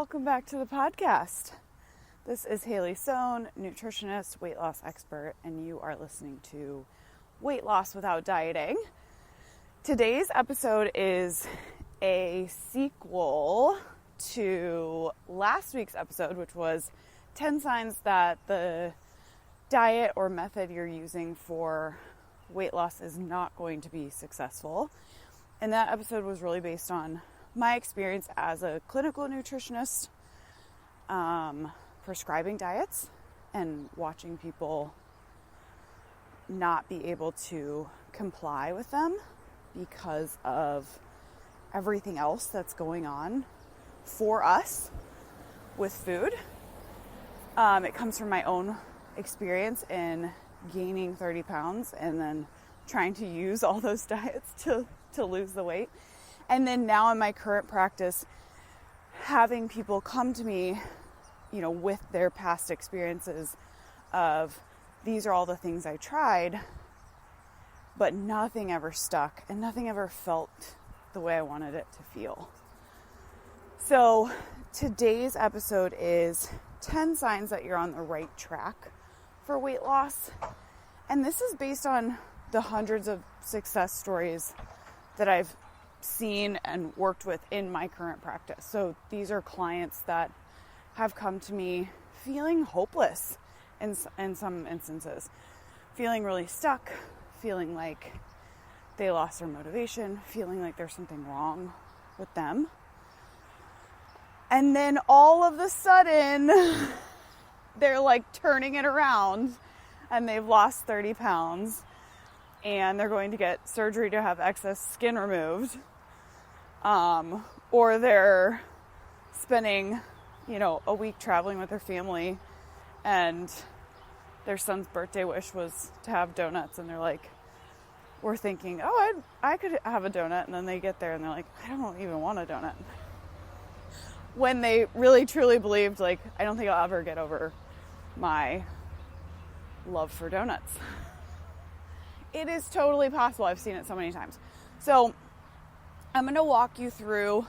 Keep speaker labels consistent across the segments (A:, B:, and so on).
A: welcome back to the podcast. This is Haley Sohn, nutritionist, weight loss expert, and you are listening to Weight Loss Without Dieting. Today's episode is a sequel to last week's episode, which was 10 signs that the diet or method you're using for weight loss is not going to be successful. And that episode was really based on my experience as a clinical nutritionist, prescribing diets and watching people not be able to comply with them because of everything else that's going on for us with food. It comes from my own experience in gaining 30 pounds and then trying to use all those diets to lose the weight. And then now in my current practice, having people come to me, with their past experiences of these are all the things I tried, but nothing ever stuck and nothing ever felt the way I wanted it to feel. So today's episode is 10 signs that you're on the right track for weight loss. And this is based on the hundreds of success stories that I've seen and worked with in my current practice. So these are clients that have come to me feeling hopeless in some instances, feeling really stuck, feeling like they lost their motivation, feeling like there's something wrong with them. And then all of a sudden, they're like turning it around and they've lost 30 pounds and they're going to get surgery to have excess skin removed. Or they're spending, a week traveling with their family and their son's birthday wish was to have donuts. And they're like, we're thinking, I could have a donut. And then they get there and they're like, I don't even want a donut. When they really truly believed, I don't think I'll ever get over my love for donuts. It is totally possible. I've seen it so many times. So I'm going to walk you through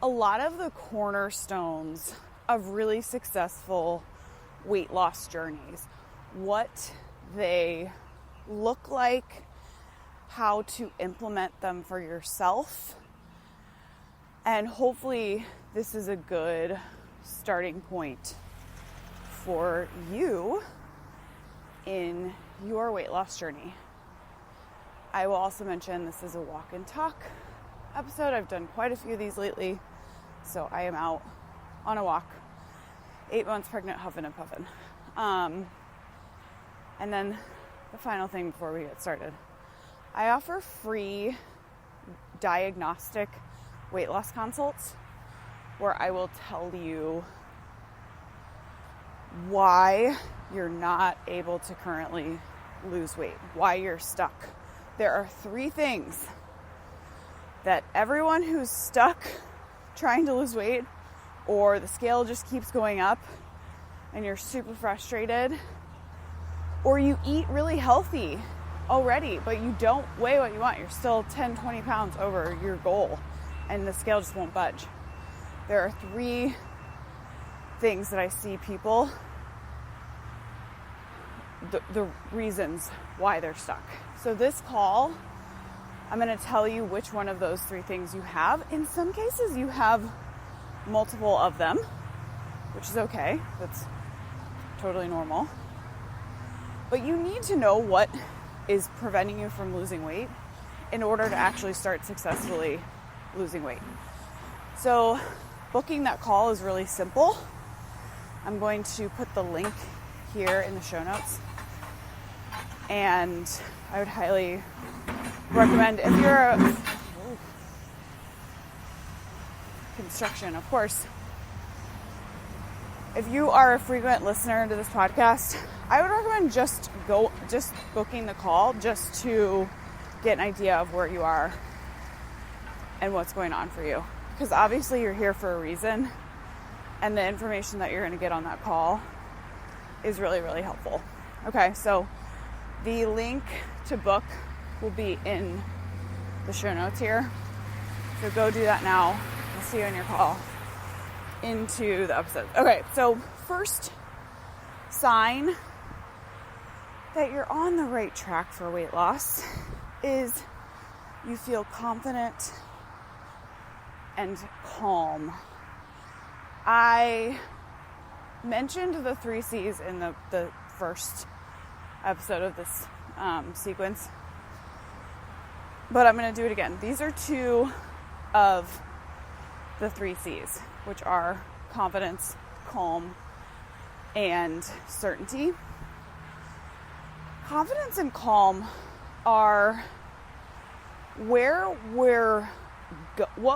A: a lot of the cornerstones of really successful weight loss journeys, what they look like, how to implement them for yourself, and hopefully this is a good starting point for you in your weight loss journey. I will also mention this is a walk and talk episode. I've done quite a few of these lately. So I am out on a walk, 8 months pregnant, huffing and puffing. And then the final thing before we get started, I offer free diagnostic weight loss consults where I will tell you why you're not able to currently lose weight, why you're stuck. There are 3 things that everyone who's stuck trying to lose weight, or the scale just keeps going up and you're super frustrated, or you eat really healthy already, but you don't weigh what you want. You're still 10, 20 pounds over your goal and the scale just won't budge. There are 3 things that I see people, the reasons why they're stuck. So this call, I'm going to tell you which one of those 3 things you have. In some cases, you have multiple of them, which is okay. That's totally normal. But you need to know what is preventing you from losing weight in order to actually start successfully losing weight. So booking that call is really simple. I'm going to put the link here in the show notes. And I would highly recommend, if you're construction, of course. If you are a frequent listener to this podcast, I would recommend just booking the call just to get an idea of where you are and what's going on for you. Because obviously you're here for a reason, and the information that you're going to get on that call is really, really helpful. Okay, so the link to book will be in the show notes here. So go do that now. I'll see you on your call. into the episode. Okay, so first sign that you're on the right track for weight loss is you feel confident and calm. I mentioned the 3 C's in the first episode of this sequence, but I'm going to do it again. These are 2 of the 3 C's, which are confidence, calm, and certainty. Confidence and calm are what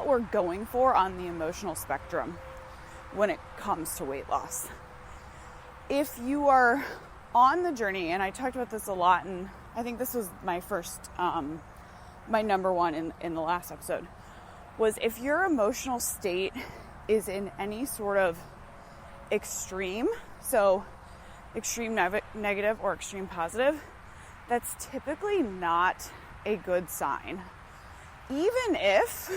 A: we're going for on the emotional spectrum when it comes to weight loss. If you are on the journey, and I talked about this a lot, and I think this was my first, my number one in the last episode, was if your emotional state is in any sort of extreme, so extreme negative or extreme positive, that's typically not a good sign. Even if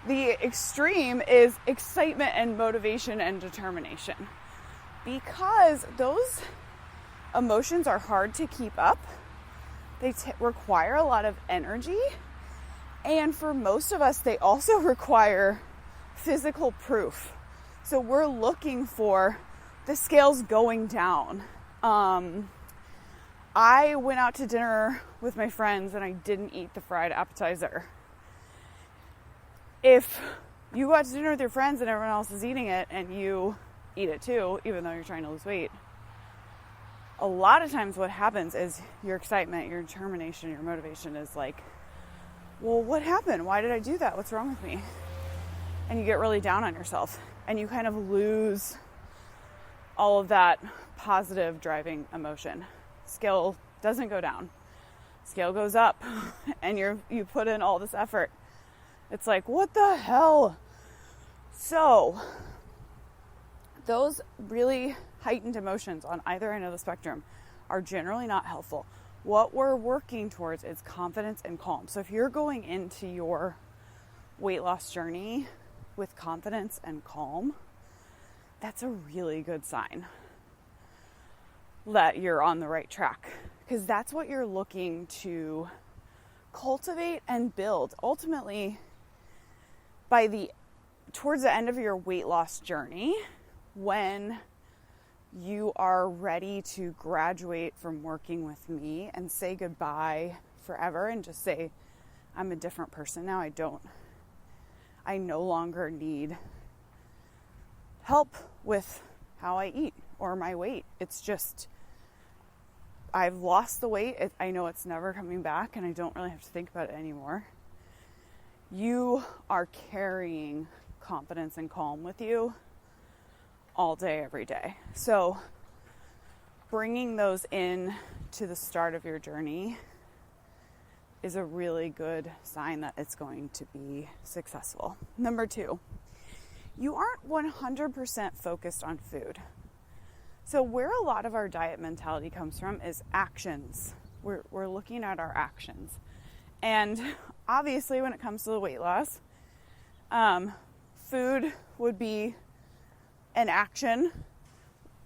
A: the extreme is excitement and motivation and determination, because those emotions are hard to keep up. They require a lot of energy, and for most of us, they also require physical proof. So we're looking for the scales going down. I went out to dinner with my friends and I didn't eat the fried appetizer. If you go out to dinner with your friends and everyone else is eating it and you eat it too, even though you're trying to lose weight, a lot of times what happens is your excitement, your determination, your motivation is like, well, what happened? Why did I do that? What's wrong with me? And you get really down on yourself and you kind of lose all of that positive driving emotion. Scale doesn't go down. Scale goes up and you put in all this effort. It's like, what the hell? So those really heightened emotions on either end of the spectrum are generally not helpful. What we're working towards is confidence and calm. So if you're going into your weight loss journey with confidence and calm, that's a really good sign that you're on the right track, because that's what you're looking to cultivate and build. Ultimately, towards the end of your weight loss journey, when you are ready to graduate from working with me and say goodbye forever and just say, I'm a different person now. I no longer need help with how I eat or my weight. It's just, I've lost the weight. I know it's never coming back and I don't really have to think about it anymore. You are carrying confidence and calm with you all day, every day. So bringing those in to the start of your journey is a really good sign that it's going to be successful. Number 2, you aren't 100% focused on food. So where a lot of our diet mentality comes from is actions. We're looking at our actions. And obviously when it comes to the weight loss, food would be an action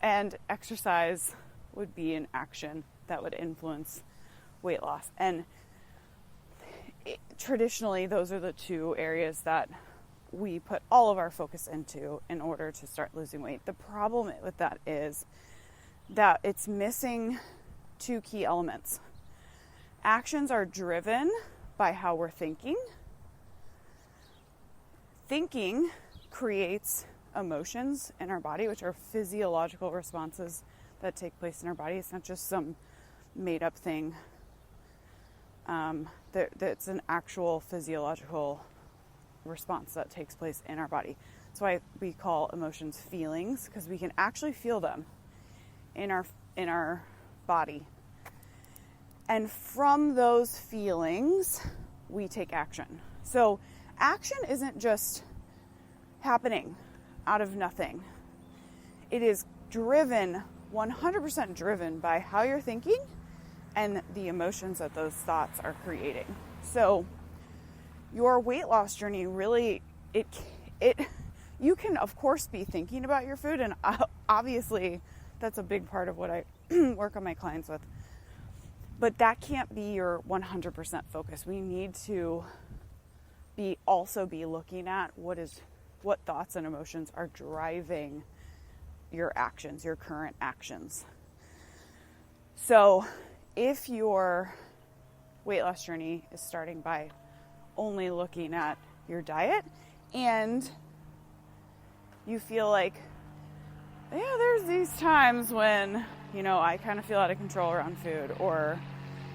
A: and exercise would be an action that would influence weight loss. And traditionally, those are the 2 areas that we put all of our focus into in order to start losing weight. The problem with that is that it's missing 2 key elements. Actions are driven by how we're thinking. Thinking creates emotions in our body, which are physiological responses that take place in our body. It's not just some made up thing. That's an actual physiological response that takes place in our body. That's why we call emotions feelings, because we can actually feel them in our body. And from those feelings, we take action. So action isn't just happening out of nothing. It is driven, 100% driven by how you're thinking and the emotions that those thoughts are creating. So your weight loss journey really, you can, of course, be thinking about your food. And obviously, that's a big part of what I work on my clients with. But that can't be your 100% focus. We need to also be looking at what thoughts and emotions are driving your actions, your current actions. So if your weight loss journey is starting by only looking at your diet and you feel like, yeah, there's these times when, I kind of feel out of control around food, or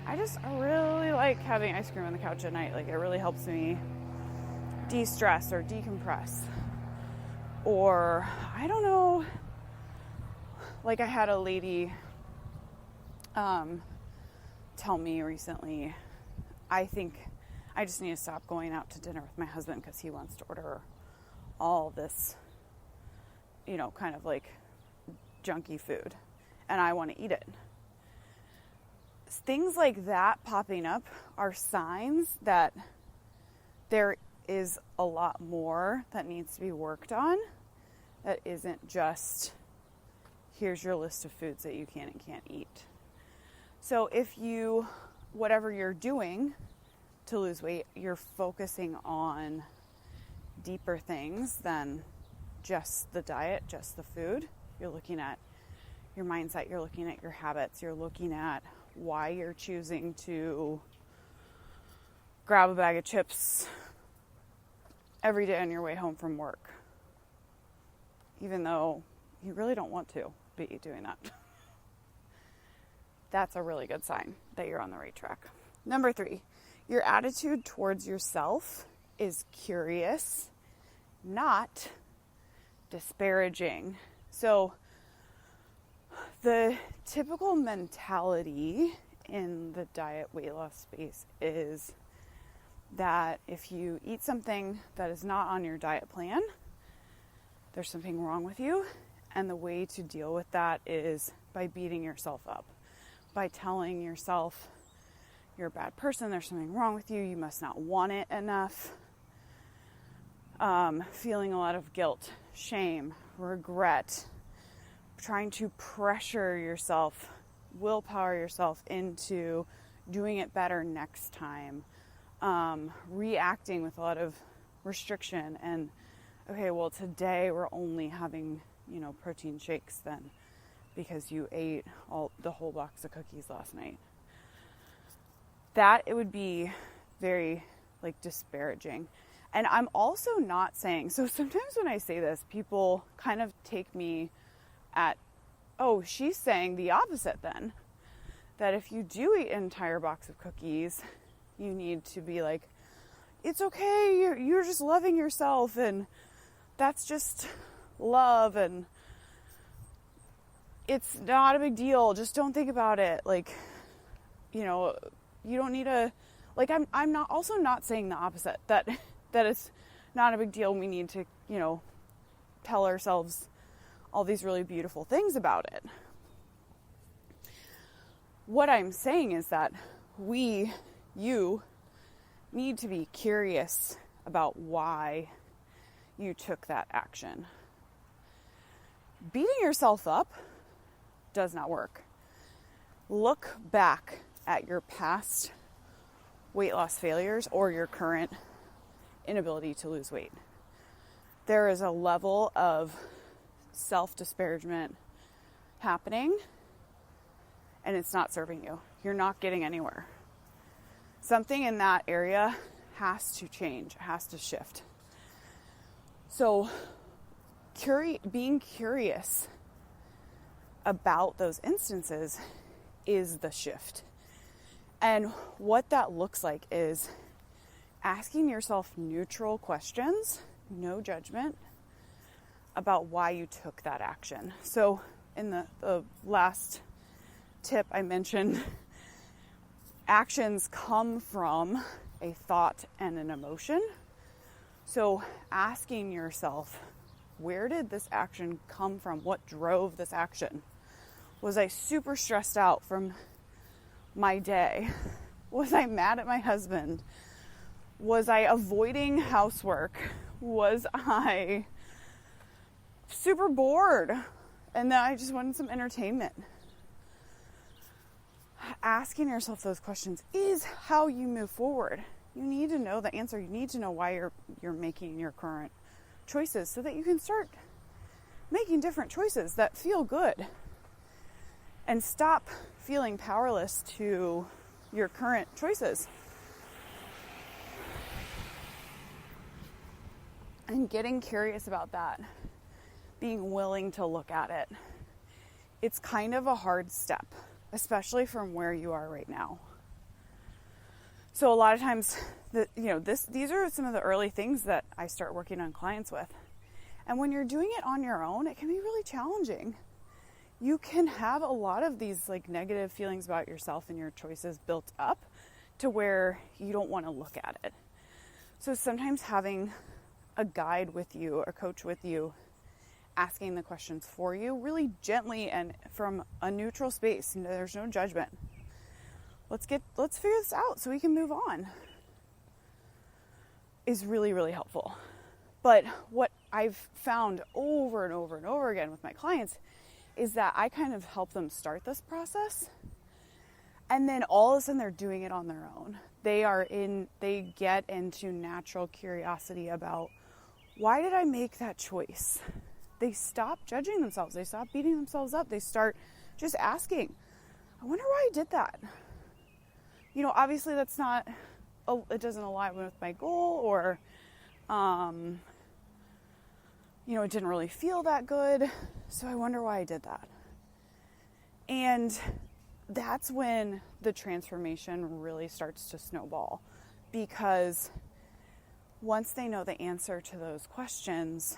A: I really like having ice cream on the couch at night. Like, it really helps me de-stress or decompress. Or, I don't know, like I had a lady tell me recently, I think I just need to stop going out to dinner with my husband because he wants to order all this, kind of like junky food, and I want to eat it. Things like that popping up are signs that there is a lot more that needs to be worked on. That isn't just, here's your list of foods that you can and can't eat. So if whatever you're doing to lose weight, you're focusing on deeper things than just the diet, just the food. You're looking at your mindset, you're looking at your habits, you're looking at why you're choosing to grab a bag of chips every day on your way home from work, even though you really don't want to be doing that. That's a really good sign that you're on the right track. Number 3, your attitude towards yourself is curious, not disparaging. So the typical mentality in the diet weight loss space is that if you eat something that is not on your diet plan, there's something wrong with you. And the way to deal with that is by beating yourself up, by telling yourself you're a bad person, there's something wrong with you, you must not want it enough, feeling a lot of guilt, shame, regret, trying to pressure yourself, willpower yourself into doing it better next time, reacting with a lot of restriction and, okay, well, today we're only having, protein shakes then because you ate the whole box of cookies last night. That it would be very disparaging. And I'm also not saying, so sometimes when I say this, people kind of take me at, oh, she's saying the opposite then. That if you do eat an entire box of cookies, you need to be like, it's okay, you're just loving yourself, and that's just love, and it's not a big deal, just don't think about it. You don't need to, I'm not saying the opposite, that it's not a big deal. We need to, tell ourselves all these really beautiful things about it. What I'm saying is that you need to be curious about why you took that action. Beating yourself up does not work. Look back at your past weight loss failures or your current inability to lose weight. There is a level of self-disparagement happening, and it's not serving you. You're not getting anywhere. Something in that area has to change, has to shift. So being curious about those instances is the shift. And what that looks like is asking yourself neutral questions, no judgment, about why you took that action. So in the last tip I mentioned, actions come from a thought and an emotion. So asking yourself, where did this action come from? What drove this action? Was I super stressed out from my day? Was I mad at my husband? Was I avoiding housework? Was I super bored and then I just wanted some entertainment. Asking yourself those questions is how you move forward. You need to know the answer. You need to know why you're making your current choices so that you can start making different choices that feel good and stop feeling powerless to your current choices. And getting curious about that, being willing to look at it. It's kind of a hard step, especially from where you are right now. So a lot of times, these are some of the early things that I start working on clients with. And when you're doing it on your own, it can be really challenging. You can have a lot of these like negative feelings about yourself and your choices built up to where you don't want to look at it. So sometimes having a guide with you, a coach with you, asking the questions for you really gently and from a neutral space. There's no judgment. Let's figure this out so we can move on, is really, really helpful. But what I've found over and over and over again with my clients is that I kind of help them start this process, and then all of a sudden they're doing it on their own. They get into natural curiosity about, why did I make that choice? They stop judging themselves. They stop beating themselves up. They start just asking, I wonder why I did that. Obviously that's not, it doesn't align with my goal, or, it didn't really feel that good. So I wonder why I did that. And that's when the transformation really starts to snowball, because once they know the answer to those questions,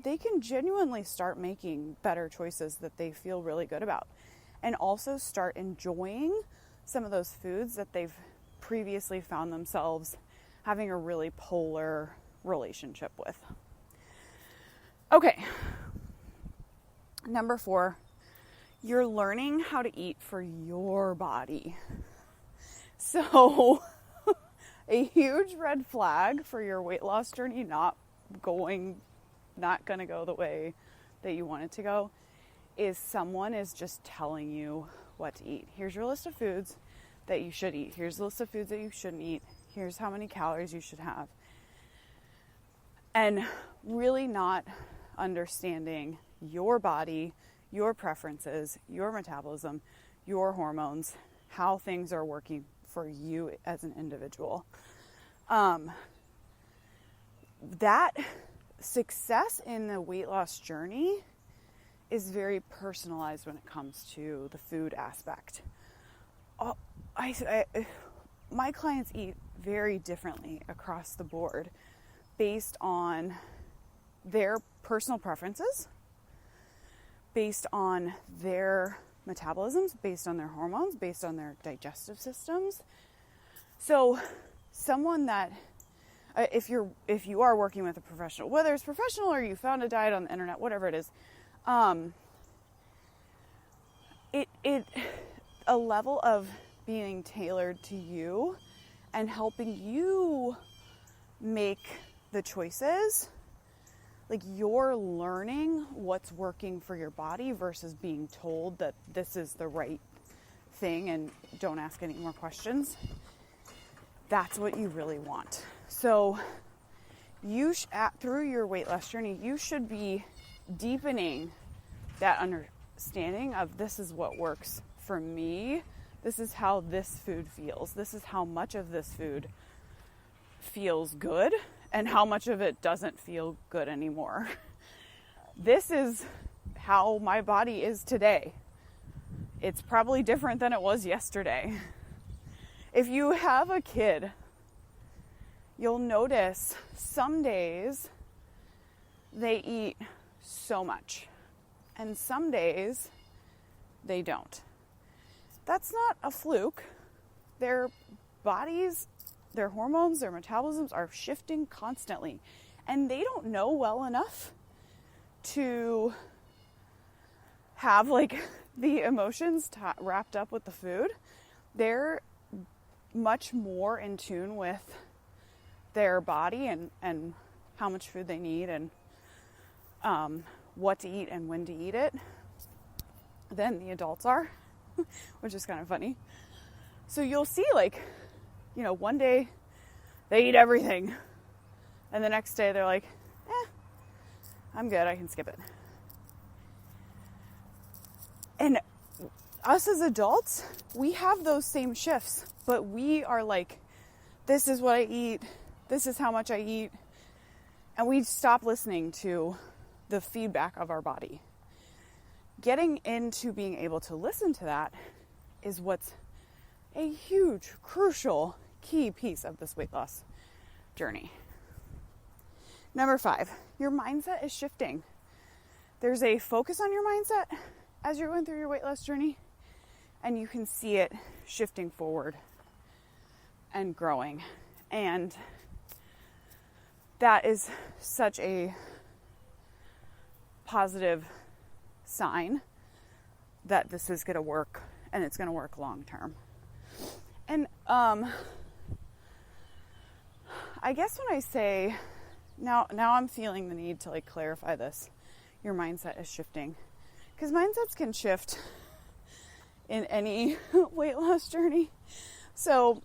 A: they can genuinely start making better choices that they feel really good about, and also start enjoying some of those foods that they've previously found themselves having a really polar relationship with. Okay. Number 4, you're learning how to eat for your body. So a huge red flag for your weight loss journey not going to go the way that you want it to go is someone is just telling you what to eat. Here's your list of foods that you should eat. Here's the list of foods that you shouldn't eat. Here's how many calories you should have. And really not understanding your body, your preferences, your metabolism, your hormones, how things are working for you as an individual. That success in the weight loss journey is very personalized when it comes to the food aspect. My clients eat very differently across the board based on their personal preferences, based on their metabolisms, based on their hormones, based on their digestive systems. So someone that, if you are working with a professional, whether it's professional or you found a diet on the internet, whatever it is, a level of being tailored to you and helping you make the choices, like you're learning what's working for your body versus being told that this is the right thing and don't ask any more questions. That's what you really want. So through your weight loss journey, you should be deepening that understanding of, this is what works for me. This is how this food feels. This is how much of this food feels good and how much of it doesn't feel good anymore. This is how my body is today. It's probably different than it was yesterday. If you have a kid, you'll notice some days they eat so much, and some days they don't. That's not a fluke. Their bodies, their hormones, their metabolisms are shifting constantly, and they don't know well enough to have like the emotions wrapped up with the food. They're much more in tune with their body and how much food they need and what to eat and when to eat it than the adults are, which is kind of funny. So you'll see, like, one day they eat everything, and the next day they're like, I'm good, I can skip it. And us as adults, we have those same shifts, but we are like, this is what I eat, this is how much I eat, and we stop listening to the feedback of our body. Getting into being able to listen to that is what's a huge, crucial, key piece of this weight loss journey. Number 5, your mindset is shifting. There's a focus on your mindset as you're going through your weight loss journey, and you can see it shifting forward and growing. And that is such a positive sign that this is going to work, and it's going to work long term. And I guess when I say, now I'm feeling the need to like clarify this, your mindset is shifting, because mindsets can shift in any weight loss journey. So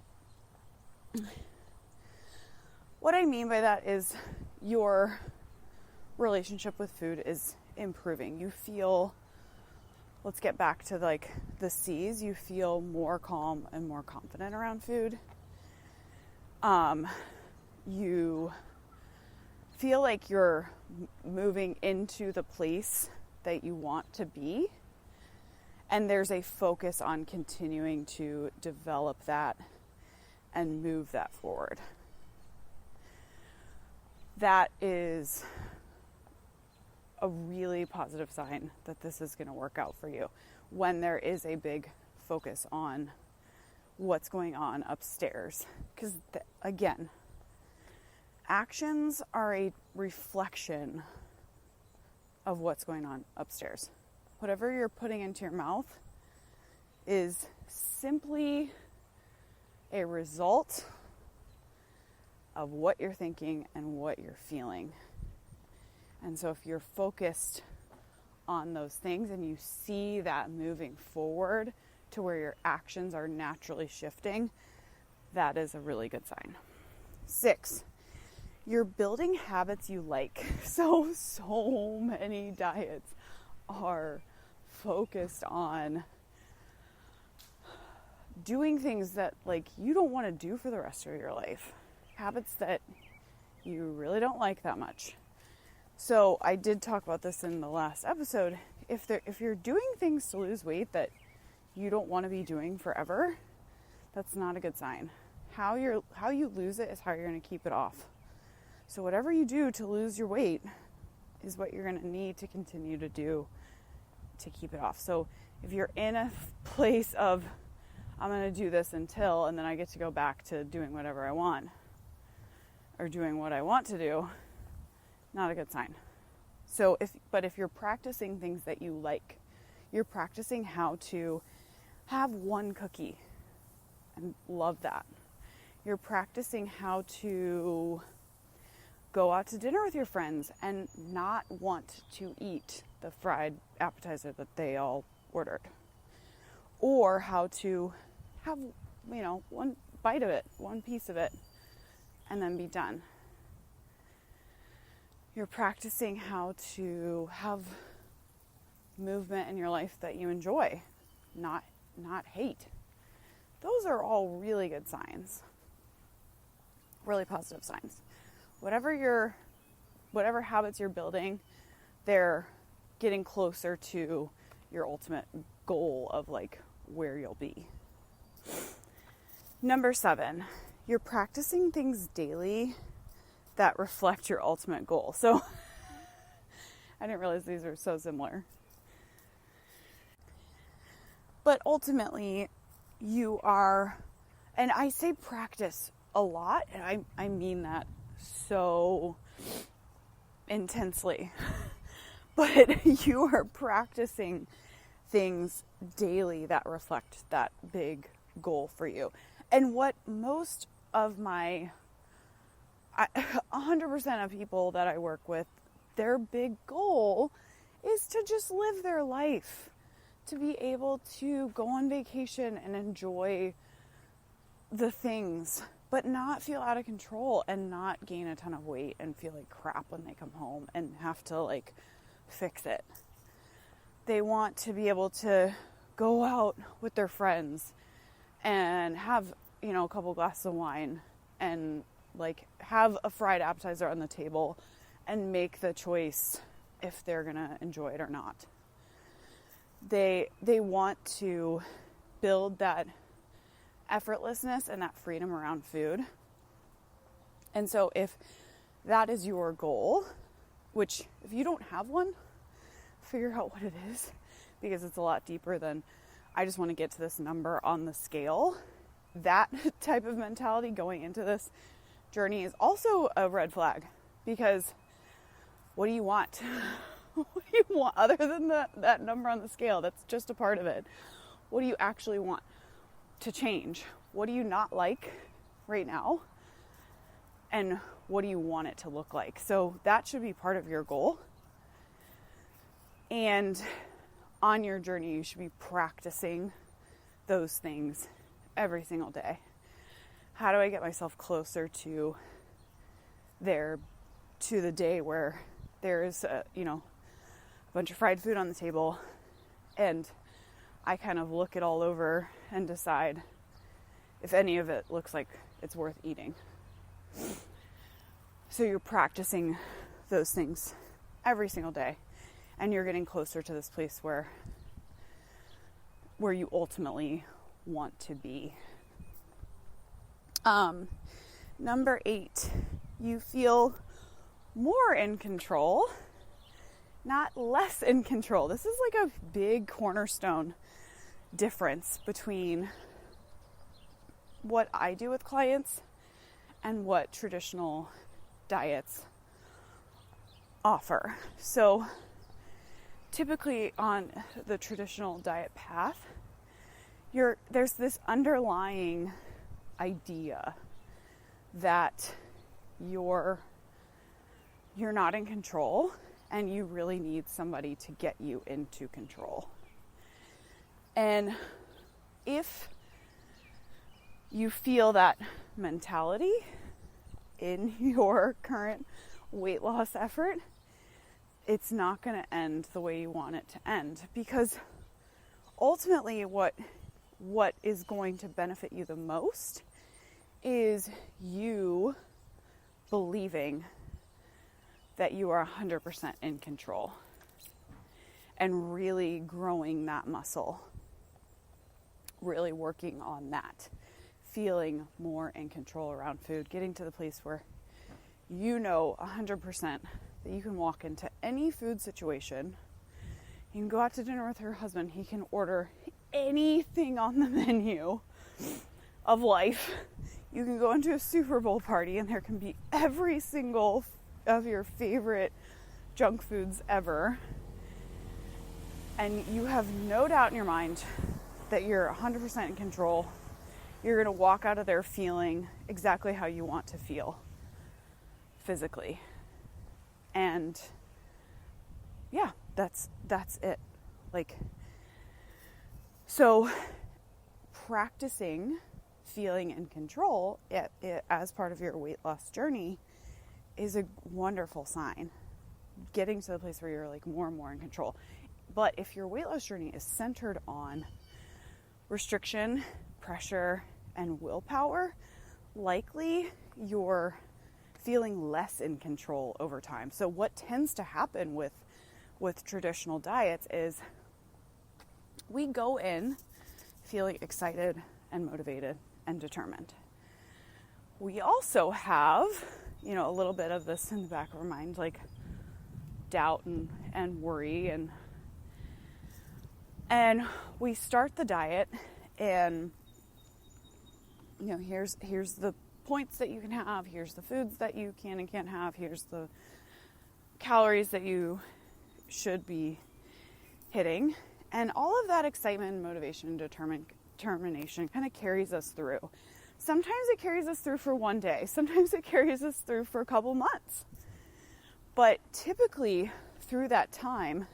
A: what I mean by that is your relationship with food is improving. You feel, let's get back to like the C's, you feel more calm and more confident around food. You feel like you're moving into the place that you want to be, and there's a focus on continuing to develop that and move that forward. That is a really positive sign that this is going to work out for you when there is a big focus on what's going on upstairs. Because again, actions are a reflection of what's going on upstairs. Whatever you're putting into your mouth is simply a result of what you're thinking and what you're feeling. And so if you're focused on those things and you see that moving forward to where your actions are naturally shifting, that is a really good sign. 6, you're building habits you like. So many diets are focused on doing things that like you don't want to do for the rest of your life. Habits that you really don't like that much. So I did talk about this in the last episode. If you're doing things to lose weight that you don't want to be doing forever, that's not a good sign. How you lose it is how you're going to keep it off. So whatever you do to lose your weight is what you're going to need to continue to do to keep it off. So if you're in a place of, I'm going to do this until, and then I get to go back to doing whatever I want, or doing what I want to do, not a good sign. So if you're practicing things that you like, you're practicing how to have one cookie and love that. You're practicing how to go out to dinner with your friends and not want to eat the fried appetizer that they all ordered. Or how to have, one bite of it, one piece of it, and then be done. You're practicing how to have movement in your life that you enjoy, not hate. Those are all really good signs. Really positive signs. Whatever habits you're building, they're getting closer to your ultimate goal of like where you'll be. Number 7, you're practicing things daily that reflect your ultimate goal. So I didn't realize these are so similar. But ultimately, you are, and I say practice a lot, and I mean that so intensely, but you are practicing things daily that reflect that big goal for you. And what most of 100% of people that I work with, their big goal is to just live their life, to be able to go on vacation and enjoy the things, but not feel out of control and not gain a ton of weight and feel like crap when they come home and have to like fix it. They want to be able to go out with their friends and have, you know, a couple glasses of wine and like have a fried appetizer on the table and make the choice if they're gonna enjoy it or not. They want to build that effortlessness and that freedom around food. And so if that is your goal, which if you don't have one, figure out what it is, because it's a lot deeper than I just want to get to this number on the scale. That type of mentality going into this journey is also a red flag, because what do you want? What do you want other than that number on the scale? That's just a part of it. What do you actually want to change? What do you not like right now? And what do you want it to look like? So that should be part of your goal. And on your journey, you should be practicing those things every single day. How do I get myself closer to the day where there is a bunch of fried food on the table, and I kind of look it all over and decide if any of it looks like it's worth eating. So you're practicing those things every single day, and you're getting closer to this place where you ultimately want to be. Number 8, you feel more in control, not less in control. This is like a big cornerstone difference between what I do with clients and what traditional diets offer. So typically on the traditional diet path, there's this underlying idea that you're not in control and you really need somebody to get you into control. And if you feel that mentality in your current weight loss effort, it's not going to end the way you want it to end, because ultimately what is going to benefit you the most is you believing that you are 100% in control and really growing that muscle, really working on that, feeling more in control around food, getting to the place where you know 100% that you can walk into any food situation. You can go out to dinner with your husband. He can order anything on the menu of life. You can go into a Super Bowl party and there can be every single of your favorite junk foods ever. And you have no doubt in your mind that you're 100% in control. You're going to walk out of there feeling exactly how you want to feel physically. And yeah, that's it. So practicing feeling in control as part of your weight loss journey is a wonderful sign. Getting to the place where you're more and more in control. But if your weight loss journey is centered on restriction, pressure, and willpower, likely you're feeling less in control over time. So what tends to happen with traditional diets is we go in feeling excited and motivated and determined. We also have, a little bit of this in the back of our mind, like doubt and worry, and we start the diet, and here's the points that you can have, here's the foods that you can and can't have, here's the calories that you should be hitting, and all of that excitement, motivation, and determination kind of carries us through. Sometimes it carries us through for one day, sometimes it carries us through for a couple months, but typically through that time,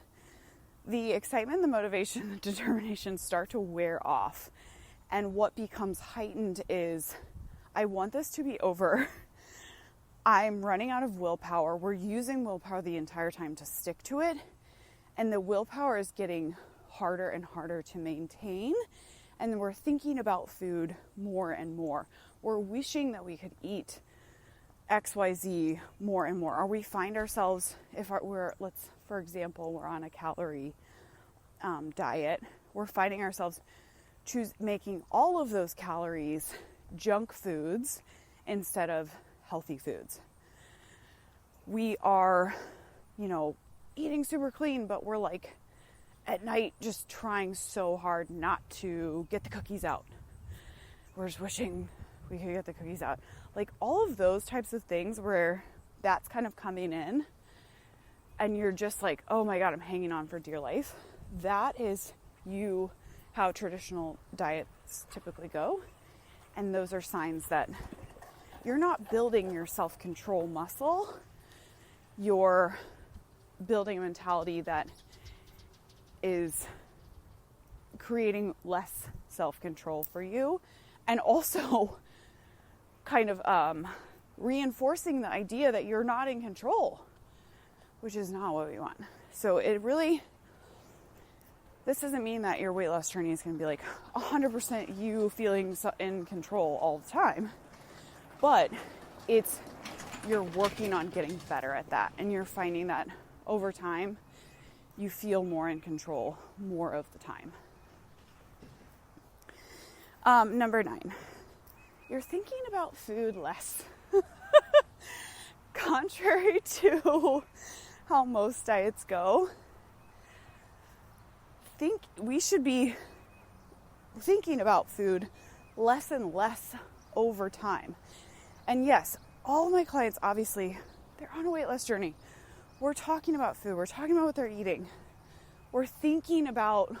A: the excitement, the motivation, the determination start to wear off. And what becomes heightened is, I want this to be over. I'm running out of willpower. We're using willpower the entire time to stick to it. And the willpower is getting harder and harder to maintain. And we're thinking about food more and more. We're wishing that we could eat XYZ more and more. Or we find ourselves, for example, we're on a calorie diet, we're finding ourselves making all of those calories junk foods instead of healthy foods. We are, eating super clean, but we're like at night just trying so hard not to get the cookies out. We're just wishing we could get the cookies out. Like all of those types of things where that's kind of coming in and you're just like, oh my God, I'm hanging on for dear life. That is how traditional diets typically go. And those are signs that you're not building your self-control muscle. You're building a mentality that is creating less self-control for you, and also kind of reinforcing the idea that you're not in control, which is not what we want. So this doesn't mean that your weight loss journey is going to be like 100% you feeling in control all the time, but you're working on getting better at that, and you're finding that over time you feel more in control more of the time. Number 9, you're thinking about food less. Contrary to how most diets go, we should be thinking about food less and less over time. And yes, all my clients, obviously, they're on a weight loss journey. We're talking about food. We're talking about what they're eating. We're thinking about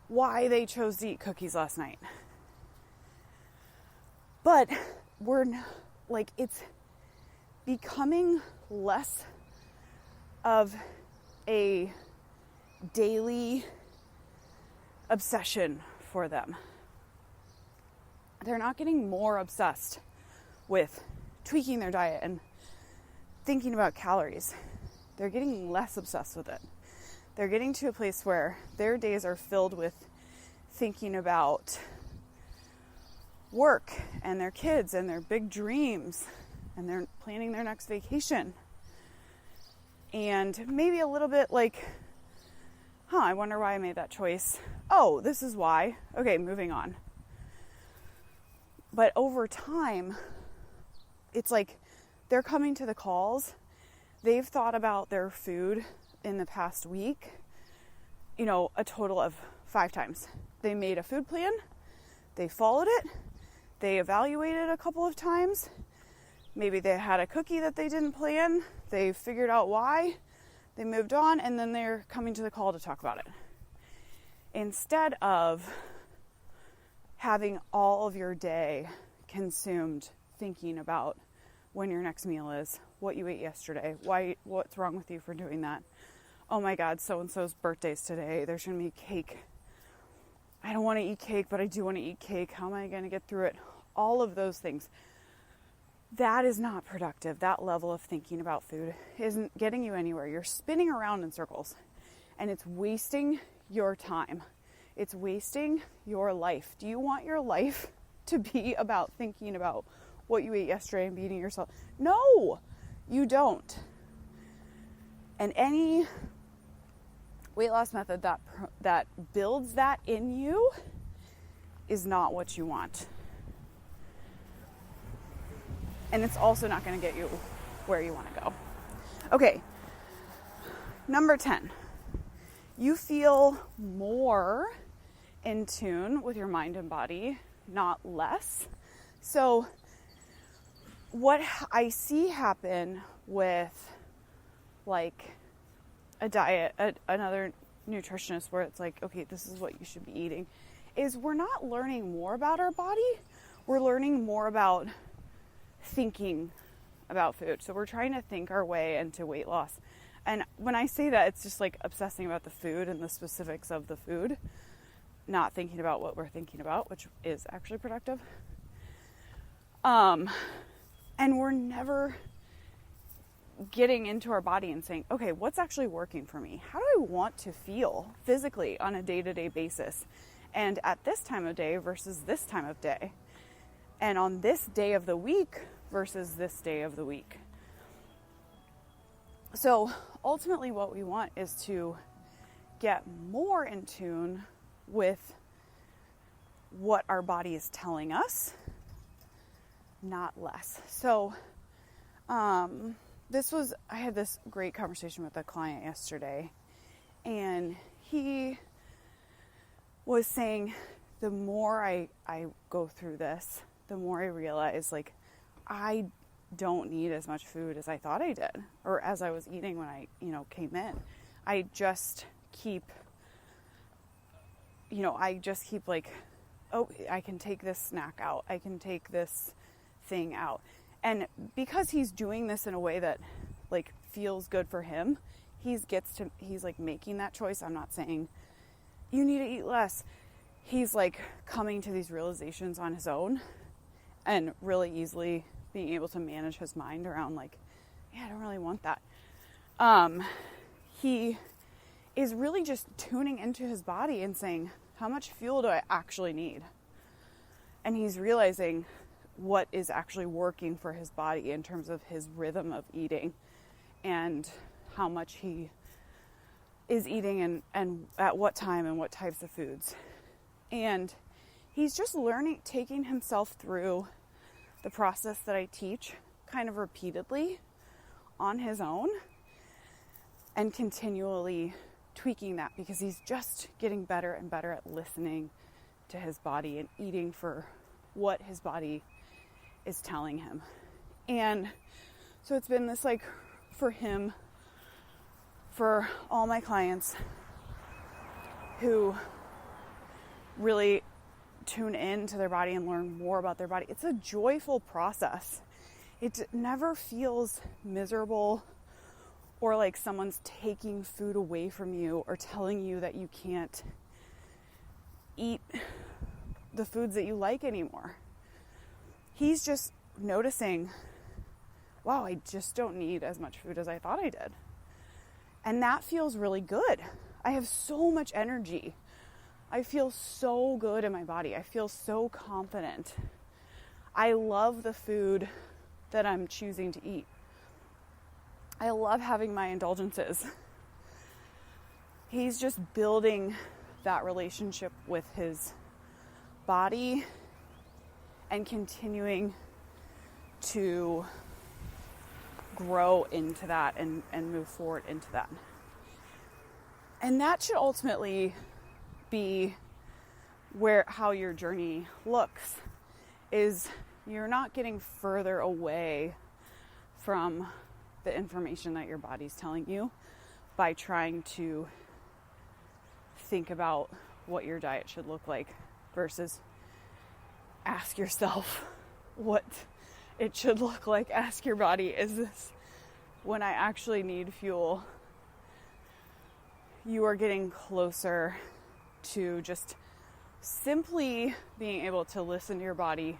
A: why they chose to eat cookies last night. But it's becoming less of a daily obsession for them. They're not getting more obsessed with tweaking their diet and thinking about calories. They're getting less obsessed with it. They're getting to a place where their days are filled with thinking about work and their kids and their big dreams, and they're planning their next vacation. And maybe a little bit like, I wonder why I made that choice. Oh, this is why. Okay, moving on. But over time, it's like they're coming to the calls. They've thought about their food in the past week, a total of 5 times. They made a food plan. They followed it. They evaluated a couple of times. Maybe they had a cookie that they didn't plan. They figured out why. They moved on, and then they're coming to the call to talk about it. Instead of having all of your day consumed thinking about when your next meal is, what you ate yesterday, what's wrong with you for doing that. Oh my God, so-and-so's birthday's today. There's going to be cake. I don't want to eat cake, but I do want to eat cake. How am I going to get through it? All of those things. That is not productive. That level of thinking about food isn't getting you anywhere. You're spinning around in circles, and it's wasting your time. It's wasting your life. Do you want your life to be about thinking about what you ate yesterday and beating yourself? No, you don't. And any weight loss method that builds that in you is not what you want. And it's also not going to get you where you want to go. Okay, number 10. You feel more in tune with your mind and body, not less. So what I see happen with like a diet, another nutritionist where it's like, okay, this is what you should be eating, is we're not learning more about our body. We're learning more about thinking about food. So we're trying to think our way into weight loss And when I say that, it's just like obsessing about the food and the specifics of the food, not thinking about what we're thinking about, which is actually productive. And we're never getting into our body and saying, okay, what's actually working for me? How do I want to feel physically on a day-to-day basis? And at this time of day versus this time of day. And on this day of the week versus this day of the week. So ultimately what we want is to get more in tune with what our body is telling us, not less. So I had this great conversation with a client yesterday, and he was saying, the more I go through this, the more I realize, like, I don't need as much food as I thought I did, or as I was eating when I, came in. I just keep like, oh, I can take this snack out. I can take this thing out. And because he's doing this in a way that like feels good for him, he's like making that choice. I'm not saying you need to eat less. He's like coming to these realizations on his own and really easily being able to manage his mind around like, yeah, I don't really want that. He is really just tuning into his body and saying, how much fuel do I actually need? And he's realizing what is actually working for his body in terms of his rhythm of eating and how much he is eating and at what time and what types of foods. And he's just taking himself through the process that I teach kind of repeatedly on his own and continually tweaking that, because he's just getting better and better at listening to his body and eating for what his body is telling him. And so it's been this, like, for him, for all my clients who really tune in to their body and learn more about their body, it's a joyful process. It never feels miserable or like someone's taking food away from you or telling you that you can't eat the foods that you like anymore. He's just noticing, wow, I just don't need as much food as I thought I did. And that feels really good. I have so much energy. I feel so good in my body. I feel so confident. I love the food that I'm choosing to eat. I love having my indulgences. He's just building that relationship with his body and continuing to grow into that and move forward into that. And that should ultimately be how your journey looks, is you're not getting further away from the information that your body's telling you by trying to think about what your diet should look like, versus ask yourself what it should look like. Ask your body, is this when I actually need fuel? You are getting closer to just simply being able to listen to your body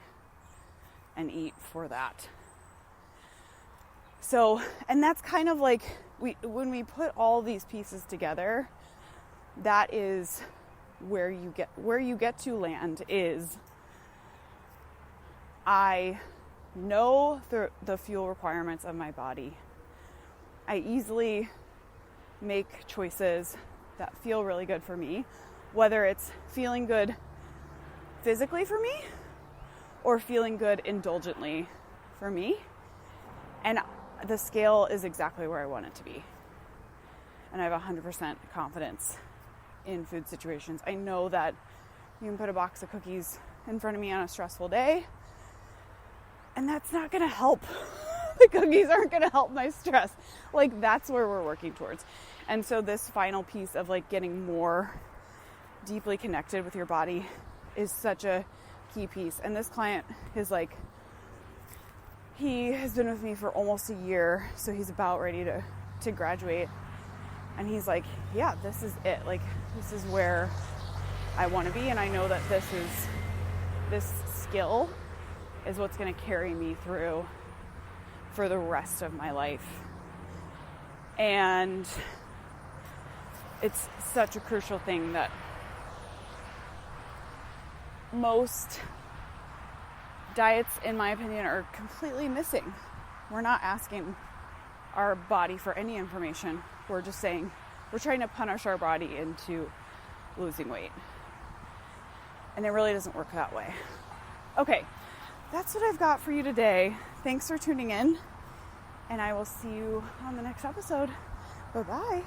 A: and eat for that. So, and that's kind of like, when we put all these pieces together, that is where you get to land is, I know the fuel requirements of my body. I easily make choices that feel really good for me, whether it's feeling good physically for me or feeling good indulgently for me. And the scale is exactly where I want it to be. And I have 100% confidence in food situations. I know that you can put a box of cookies in front of me on a stressful day, and that's not going to help. The cookies aren't going to help my stress. Like, that's where we're working towards. And so this final piece of like getting more deeply connected with your body is such a key piece. And this client is like, he has been with me for almost a year, so he's about ready to graduate. And he's like, yeah, this is it. Like, this is where I want to be. And I know that this skill is what's going to carry me through for the rest of my life. And it's such a crucial thing that most diets, in my opinion, are completely missing. We're not asking our body for any information. We're just saying we're trying to punish our body into losing weight. And it really doesn't work that way. Okay, that's what I've got for you today. Thanks for tuning in, and I will see you on the next episode. Bye-bye.